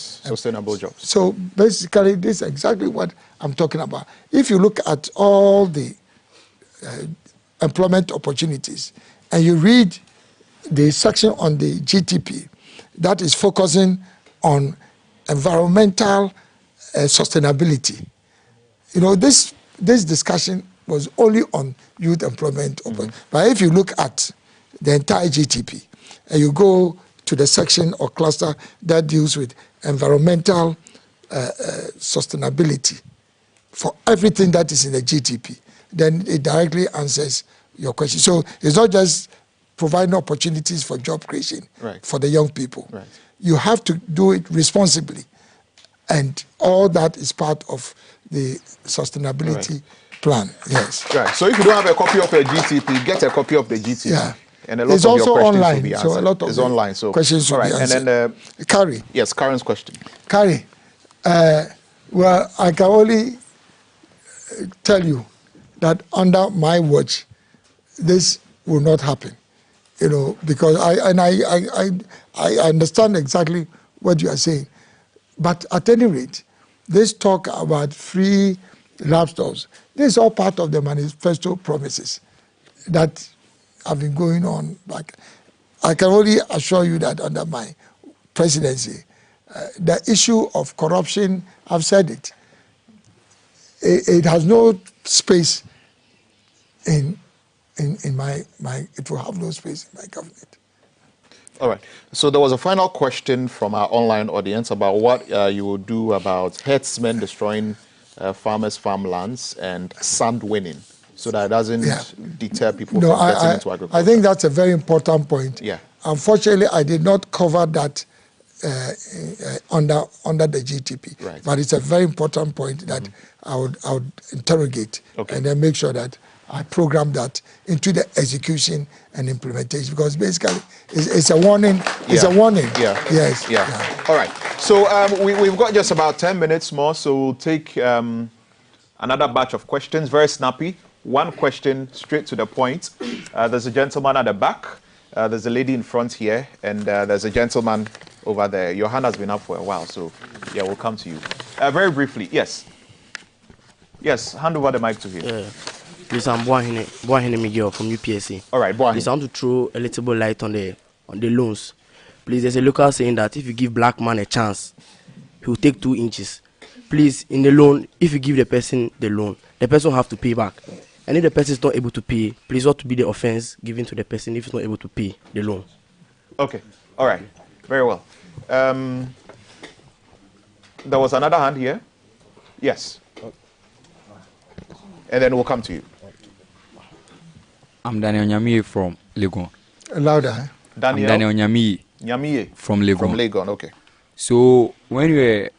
jobs. So basically, this is exactly what I'm talking about. If you look at all the employment opportunities, and you read the section on the GTP that is focusing on environmental sustainability, this discussion was only on youth employment. But if you look at the entire GTP, and you go to the section or cluster that deals with environmental sustainability for everything that is in the GTP, then it directly answers your question. So it's not just providing opportunities for job creation for the young people. Right. You have to do it responsibly. And all that is part of the sustainability plan. Yes. Right. So if you don't have a copy of a GTP, get a copy of the GTP. Yeah. And a lot It's of also your questions online, will be so answered. a lot of it's the online. So questions will all be right. answered. And then Carrie. Yes, Karen's question. Carrie, well, I can only tell you that under my watch, this will not happen. Because I understand exactly what you are saying. But at any rate, this talk about free laptops, this is all part of the manifesto promises that have been going on. Like, I can only assure you that under my presidency, the issue of corruption, I've said it, it has no space in my, it will have no space in my government. All right. So there was a final question from our online audience about what you will do about herdsmen destroying farmers' farmlands and sand winning, so that it doesn't deter people from getting into agriculture. I think that's a very important point. Yeah. Unfortunately, I did not cover that under the GTP. Right. But it's a very important point that I would interrogate and then make sure that I program that into the execution and implementation, because basically it's a warning. It's a warning. Yeah. Yes. Yeah. All right. So we've got just about 10 minutes more, so we'll take another batch of questions, very snappy. One question straight to the point. There's a gentleman at the back. There's a lady in front here, and there's a gentleman over there. Your hand has been up for a while, so yeah, we'll come to you. Very briefly, yes. Yes, hand over the mic to him. Please, I'm Boahene Miguel from UPSA. All right, Boahene. Please, I want to throw a little bit light on the loans. Please, there's a local saying that if you give black man a chance, he will take 2 inches. Please, in the loan, if you give the person the loan, the person will have to pay back. And if the person is not able to pay, please, what to be the offense given to the person if he's not able to pay the loan? Okay. All right. Very well. There was another hand here. Yes. And then we'll come to you. I'm Daniel Nyamiye from Legon. Louder. Daniel? I'm Daniel Nyamiye. Nyamiye? From Legon. From Legon, okay. So when you were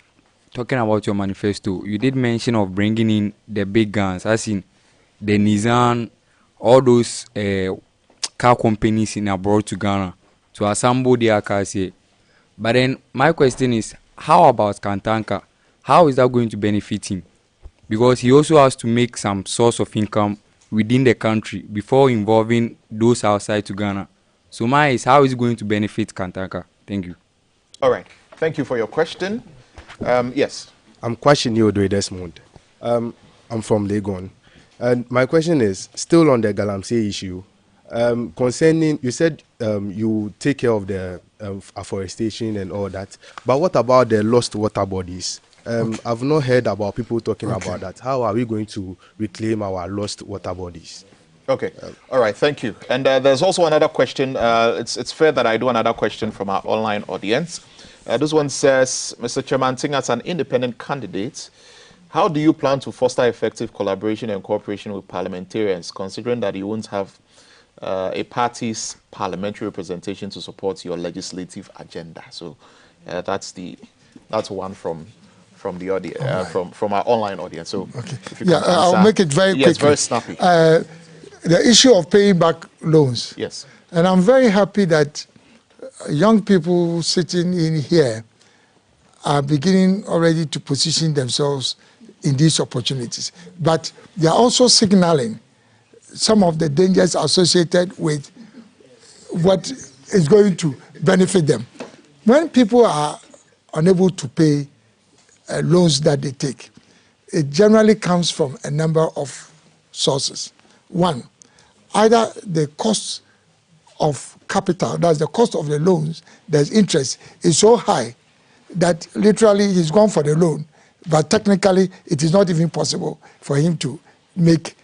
talking about your manifesto, you did mention of bringing in the big guns, as in the Nissan, all those car companies in abroad to Ghana to assemble their cars here. But then my question is, how about Kantanka? How is that going to benefit him? Because he also has to make some source of income within the country before involving those outside to Ghana. So mine is, how is it going to benefit Kantanka? Thank you. All right. Thank you for your question. Yes. I'm Kwashin Yodwe Desmond. I'm from Legon. And my question is still on the Galamsey issue. Concerning, you said you take care of the afforestation and all that. But what about the lost water bodies? I've not heard about people talking about that. How are we going to reclaim our lost water bodies? Okay. All right. Thank you. And there's also another question. It's fair that I do another question from our online audience. This one says, Mr. Chairman, as an independent candidate, how do you plan to foster effective collaboration and cooperation with parliamentarians, considering that you won't have a party's parliamentary representation to support your legislative agenda? So that's one from the audience, from our online audience. So if you can answer. I'll make it very quickly. Yes, very snappy. The issue of paying back loans. Yes. And I'm very happy that young people sitting in here are beginning already to position themselves in these opportunities. But they are also signaling some of the dangers associated with what is going to benefit them. When people are unable to pay loans that they take, it generally comes from a number of sources. One, either the cost of capital, that's the cost of the loans, there's interest, is so high that literally he's gone for the loan, but technically it is not even possible for him to make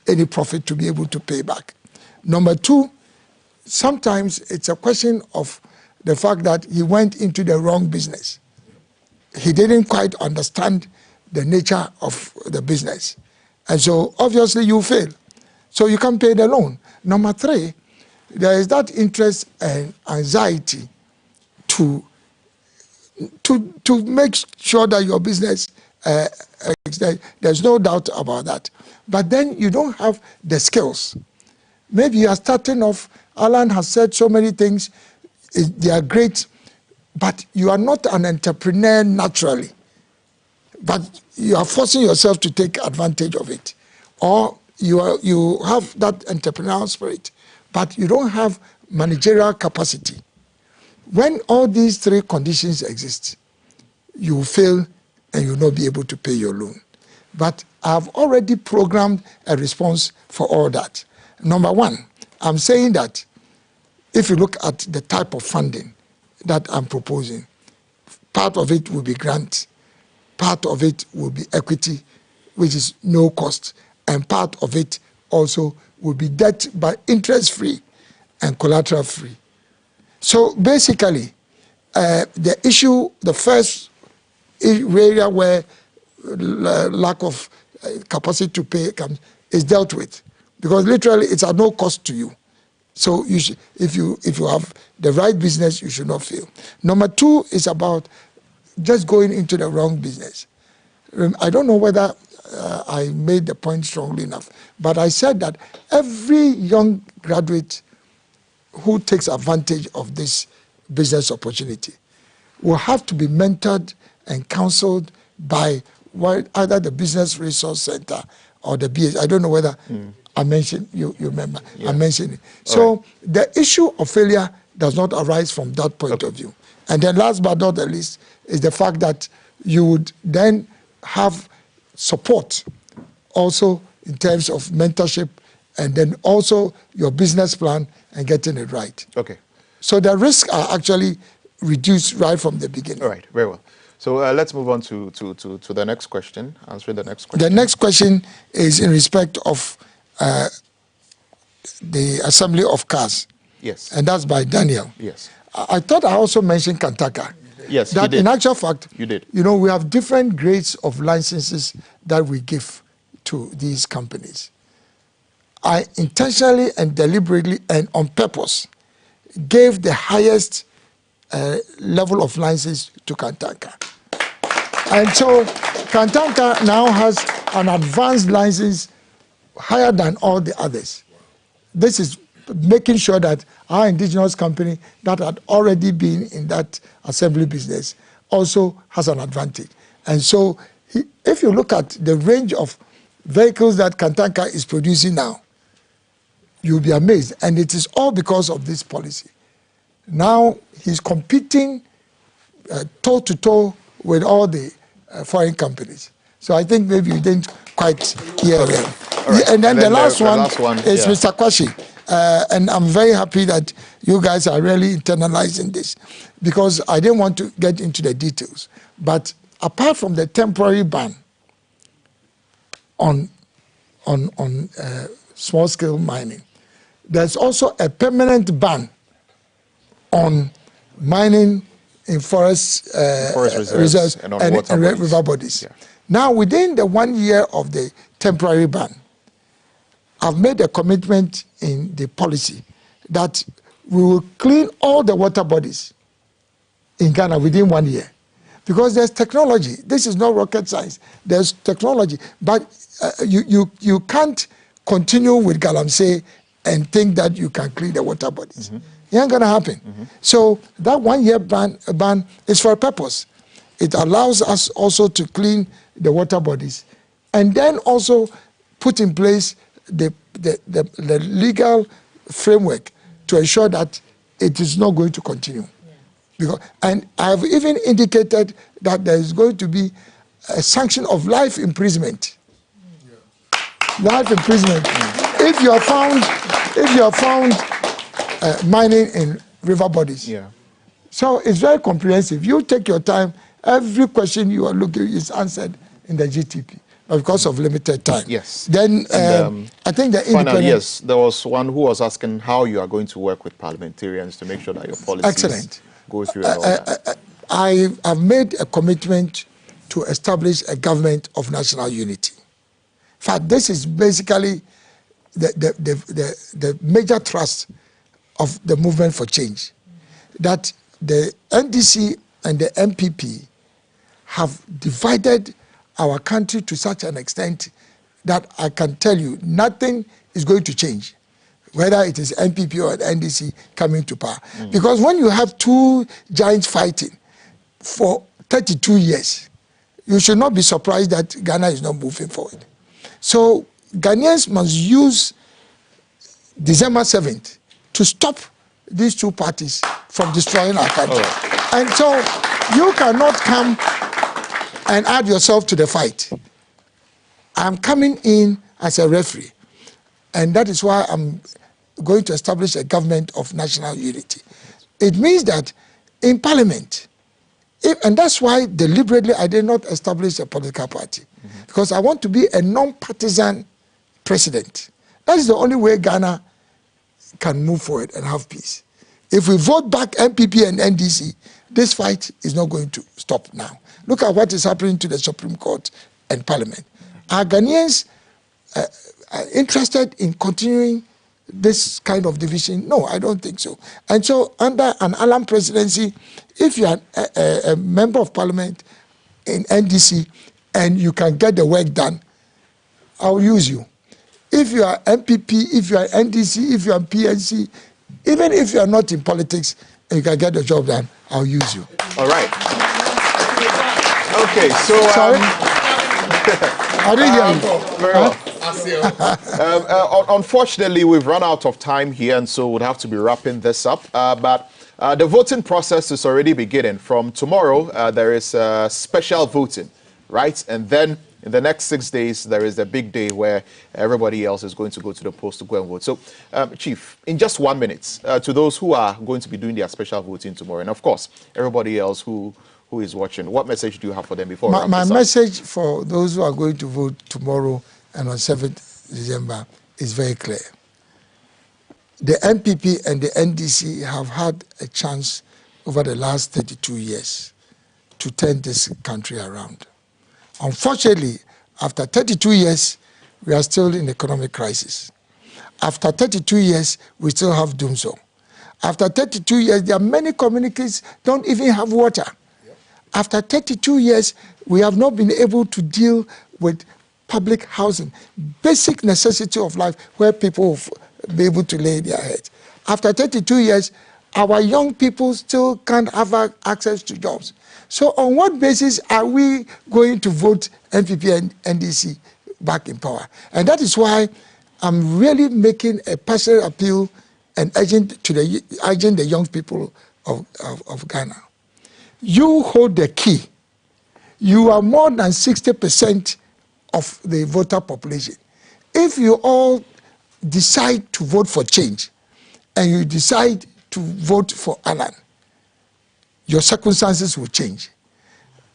any profit to be able to pay back. Number two, sometimes it's a question of the fact that he went into the wrong business. He didn't quite understand the nature of the business. And so obviously you fail. So you can't pay the loan. Number three, there is that interest and anxiety to make sure that your business, there's no doubt about that. But then you don't have the skills. Maybe you are starting off, Alan has said so many things, they are great, but you are not an entrepreneur naturally. But you are forcing yourself to take advantage of it. Or you have that entrepreneurial spirit, but you don't have managerial capacity. When all these three conditions exist, you will fail and you will not be able to pay your loan. But I've already programmed a response for all that. Number one, I'm saying that if you look at the type of funding that I'm proposing, part of it will be grant, part of it will be equity, which is no cost, and part of it also will be debt but interest-free and collateral-free. So basically, the issue, the first area where lack of capacity to pay comes is dealt with, because literally it's at no cost to you. So you should, if you have the right business, you should not fail. Number two is about just going into the wrong business. I don't know whether I made the point strongly enough, but I said that every young graduate who takes advantage of this business opportunity will have to be mentored and counseled by either the Business Resource Center or the BS. I don't know whether I mentioned, you remember, I mentioned it. So the issue of failure does not arise from that point of view. And then last but not the least is the fact that you would then have support also in terms of mentorship and then also your business plan and getting it right. Okay. So the risks are actually reduced right from the beginning. All right, very well. So let's move on to the next question, answering the next question. The next question is in respect of the assembly of cars. Yes. And that's by Daniel. Yes. I thought I also mentioned Kantaka. Yes, that you did. In actual fact, you did. You know, we have different grades of licenses that we give to these companies. I intentionally and deliberately and on purpose gave the highest level of license to Kantanka. And so Kantanka now has an advanced license higher than all the others. This is making sure that our indigenous company that had already been in that assembly business also has an advantage. And so if you look at the range of vehicles that Kantanka is producing now, you'll be amazed. And it is all because of this policy. Now he's competing toe-to-toe with all the foreign companies. So I think maybe you didn't quite hear them. Right. And then the last one is Mr. Kwashi. And I'm very happy that you guys are really internalizing this, because I didn't want to get into the details. But apart from the temporary ban on small-scale mining, there's also a permanent ban on mining in forest reserves and river bodies. Yeah. Now, within the 1 year of the temporary ban, I've made a commitment in the policy that we will clean all the water bodies in Ghana within 1 year. Because there's technology. This is not rocket science. There's technology. But you can't continue with galamsey and think that you can clean the water bodies. It ain't going to happen. So that 1 year ban is for a purpose. It allows us also to clean the water bodies and then also put in place the legal framework to ensure that it is not going to continue. Because, and I've even indicated that there is going to be a sanction of life imprisonment. Life imprisonment. If you are found mining in river bodies. Yeah. So it's very comprehensive. You take your time. Every question you are looking is answered in the GTP. But because of limited time. Yes. Then I think the independent... Yes, there was one who was asking how you are going to work with parliamentarians to make sure that your policies go through and all that. I have made a commitment to establish a government of national unity. In fact, this is basically the major thrust of the movement for change. That the NDC and the MPP have divided our country to such an extent that I can tell you nothing is going to change, whether it is MPP or NDC coming to power. Because when you have two giants fighting for 32 years, you should not be surprised that Ghana is not moving forward. So Ghanaians must use December 7th to stop these two parties from destroying our country. And so you cannot come and add yourself to the fight. I'm coming in as a referee, and that is why I'm going to establish a government of national unity. It means that in parliament, and that's why deliberately I did not establish a political party, because I want to be a non-partisan president. That is the only way Ghana can move forward and have peace. If we vote back MPP and NDC, this fight is not going to stop now. Look at what is happening to the Supreme Court and Parliament. Are Ghanaians interested in continuing this kind of division? No, I don't think so. And so under an Alam presidency, if you are a member of Parliament in NDC and you can get the work done, I'll use you. If you are MPP, if you are NDC, if you are PNC, even if you are not in politics and you can get the job done, I'll use you. All right. Okay, so... Sorry? I didn't hear you. Very well. Unfortunately, we've run out of time here, and so we'll have to be wrapping this up. But the voting process is already beginning. From tomorrow, there is special voting, right? And then in the next 6 days, there is a big day where everybody else is going to go to the post to go and vote. So, Chief, in just 1 minute, to those who are going to be doing their special voting tomorrow, and of course, everybody else who is watching, what message do you have for them before? My message for those who are going to vote tomorrow and on 7th December is very clear. The MPP and the NDC have had a chance over the last 32 years to turn this country around. Unfortunately, after 32 years, we are still in economic crisis. After 32 years, we still have doom zone. After 32 years, there are many communities don't even have water. After 32 years, we have not been able to deal with public housing, basic necessity of life where people will be able to lay their heads. After 32 years, our young people still can't have access to jobs. So on what basis are we going to vote NPP and NDC back in power? And that is why I'm really making a personal appeal and urging the young people of Ghana. You hold the key. You are more than 60% of the voter population. If you all decide to vote for change and you decide to vote for Alan, your circumstances will change.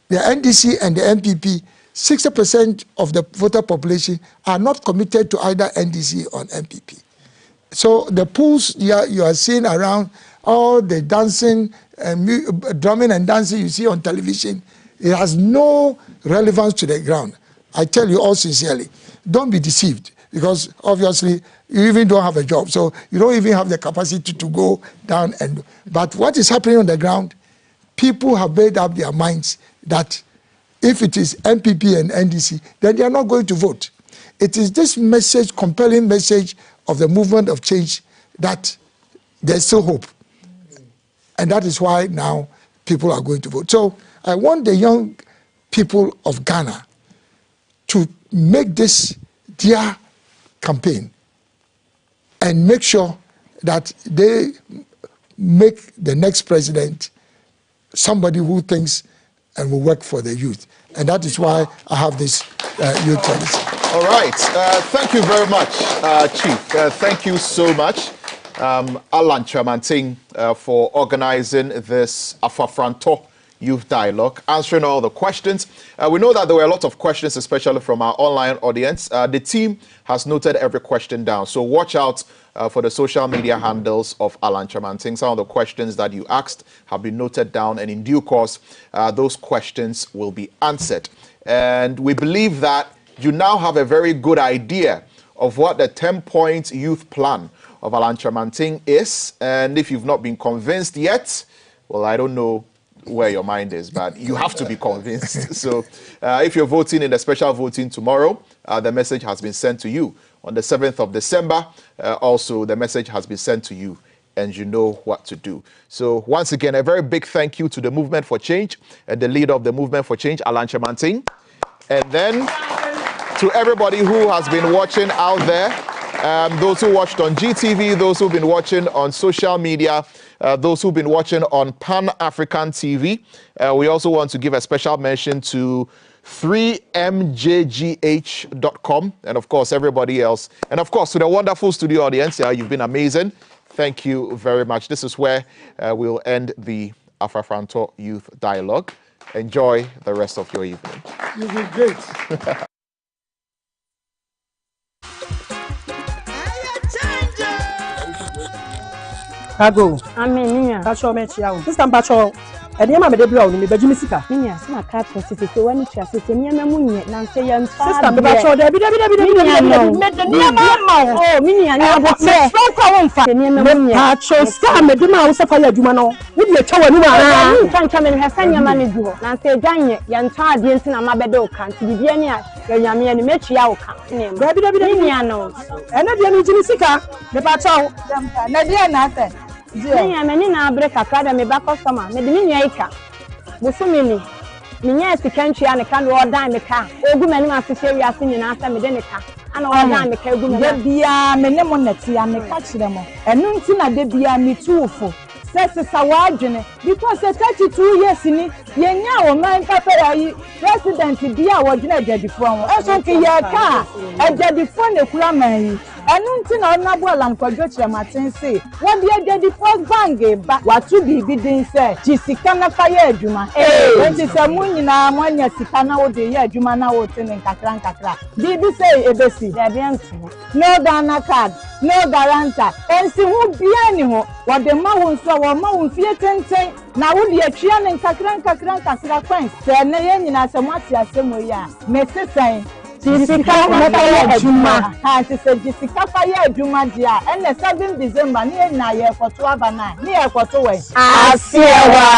The NDC and the MPP, 60% of the voter population are not committed to either NDC or MPP. So the polls you are seeing around, all the dancing, drumming and dancing you see on television, it has no relevance to the ground. I tell you all sincerely, don't be deceived, because obviously you even don't have a job, so you don't even have the capacity to go down and. But what is happening on the ground? People have made up their minds that if it is MPP and NDC, then they are not going to vote. It is this message, compelling message of the movement of change, that there's still hope. And that is why now people are going to vote. So I want the young people of Ghana to make this their campaign and make sure that they make the next president somebody who thinks and will work for the youth. And that is why I have this youth policy. All right. Thank you very much, Chief. Thank you so much, Alan Chamanting, for organizing this Afrafranto Youth Dialogue, answering all the questions. We know that there were a lot of questions, especially from our online audience. The team has noted every question down, so watch out for the social media handles of Alan Chamanting. Some of the questions that you asked have been noted down, and in due course, those questions will be answered. And we believe that you now have a very good idea of what the 10-point youth plan of Alan Chamanting is. And if you've not been convinced yet, well, I don't know where your mind is, but you have to be convinced. So if you're voting in the special voting tomorrow, the message has been sent to you. On the 7th of December, also the message has been sent to you, and you know what to do. So once again, a very big thank you to the Movement for Change and the leader of the Movement for Change, Alan Chamanting. And then to everybody who has been watching out there, those who watched on GTV, those who've been watching on social media, those who've been watching on Pan-African TV. We also want to give a special mention to 3mjgh.com, and of course everybody else, and of course to the wonderful studio audience. You've been amazing. Thank you very much. This is where we'll end the Afrafranto Youth Dialogue. Enjoy the rest of your evening. You've been great. Kago. Amen. Pacho me chia. Sister Pacho. Ede ma me de bia o ni beji misika. Minya se na ka to sisi se wani twa sisi niam mu nye na nse ye nfa. Sister me Pacho de bi me de niam ma o. Oh, minya nya bote. Franco won fa. Niam mu nye. Pacho star me de ma wo se fa ya adwuma no. Wo de twa wani wa. Ni kan twa me hesa nyama ne du ho. Na nse ganye ya nta ade nti na ma bede o kan. Ti bibia ni a ya nyame ni metua o kan. Bi minya no. Ene de ni jini sika. Me Pacho. Na de na ate. Minya me ni na abre kakra da me ba customer. Me de minya ika. Busumini. Minya sika ntwa ne kan wo dan me ka. Ogu mani ma sisi wi ase nyina asa me de ne ka. Ana wo dan me ka ogu me. De bia me ne mo nati ya me ka kire mo. Enu nti na de bia me tuufo. Sesa wadwene because 32 years ni yenya wo man papa yayi president bia wadwene adadifo ho. Eso nke ye ka adadifo ne kura man yi. Enu nti na onabo Alan Kwadwo Chiramaten say what the adadifo bange ba watu bibi din say jisika na fa ye adwuma. Enti se munyina mwanya sika na wo de ye adwuma na wo tene nkakra. Bibi say ebesi. No Ghana card, no guarantor. Ensi hu bia ni ho wo de ma wo nso wo ma wo fie tenten na wo de atwia ne nkakra kwan se ne ye nyina se mo ate asemo yi a me sesan Jessica fire Juma. Auntie said Jessica fire Juma dia. And the 7th December near na ye for 12 and 9. Near for 2 ways. Asiewa.